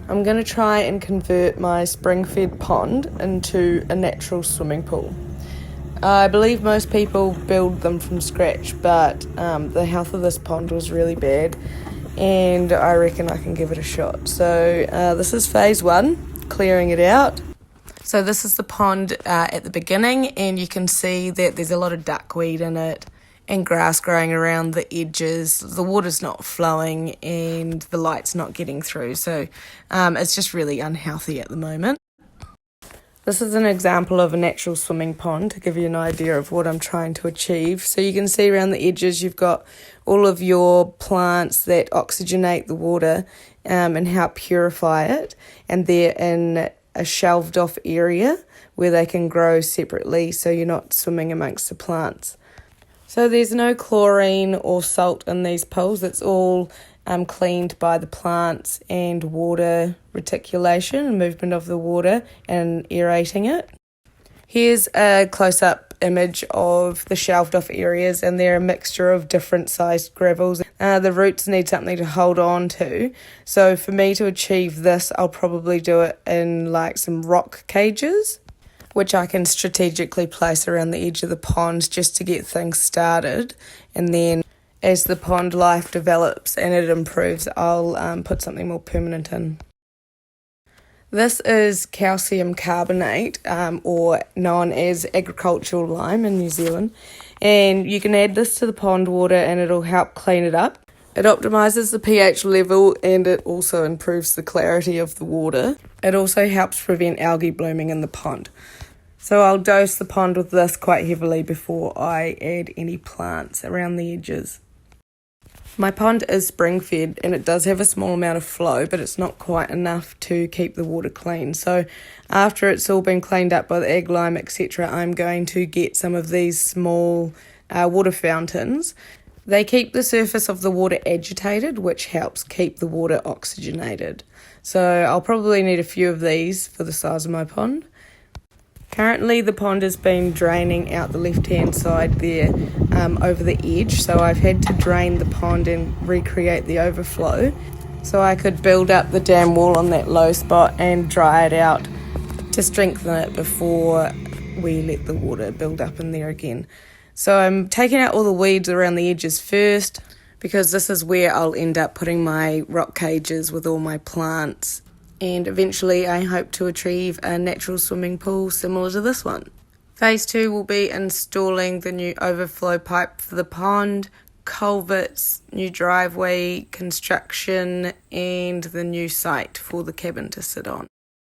I'm going to try and convert my spring-fed pond into a natural swimming pool. I believe most people build them from scratch, but the health of this pond was really bad, and I reckon I can give it a shot. So this is phase 1, clearing it out. So this is the pond at the beginning, and you can see that there's a lot of duckweed in it and grass growing around the edges. The water's not flowing and the light's not getting through, so it's just really unhealthy at the moment. This is an example of a natural swimming pond to give you an idea of what I'm trying to achieve. So you can see around the edges you've got all of your plants that oxygenate the water and help purify it, and they're in a shelved off area where they can grow separately so you're not swimming amongst the plants. So there's no chlorine or salt in these pools. It's all cleaned by the plants and water reticulation and movement of the water and aerating it. Here's a close-up image of the shelved off areas, and they're a mixture of different sized gravels. The roots need something to hold on to. So for me to achieve this, I'll probably do it in like some rock cages, which I can strategically place around the edge of the pond just to get things started. And then as the pond life develops and it improves, I'll put something more permanent in. This is calcium carbonate, or known as agricultural lime in New Zealand. And you can add this to the pond water and it'll help clean it up. It optimises the pH level and it also improves the clarity of the water. It also helps prevent algae blooming in the pond. So I'll dose the pond with this quite heavily before I add any plants around the edges. My pond is spring-fed and it does have a small amount of flow, but it's not quite enough to keep the water clean. So after it's all been cleaned up by the ag lime, etc., I'm going to get some of these small water fountains. They keep the surface of the water agitated, which helps keep the water oxygenated. So I'll probably need a few of these for the size of my pond. Currently the pond has been draining out the left-hand side there over the edge, so I've had to drain the pond and recreate the overflow so I could build up the dam wall on that low spot and dry it out to strengthen it before we let the water build up in there again. So I'm taking out all the weeds around the edges first, because this is where I'll end up putting my rock cages with all my plants. And eventually I hope to achieve a natural swimming pool similar to this one. Phase 2 will be installing the new overflow pipe for the pond, culverts, new driveway construction, and the new site for the cabin to sit on.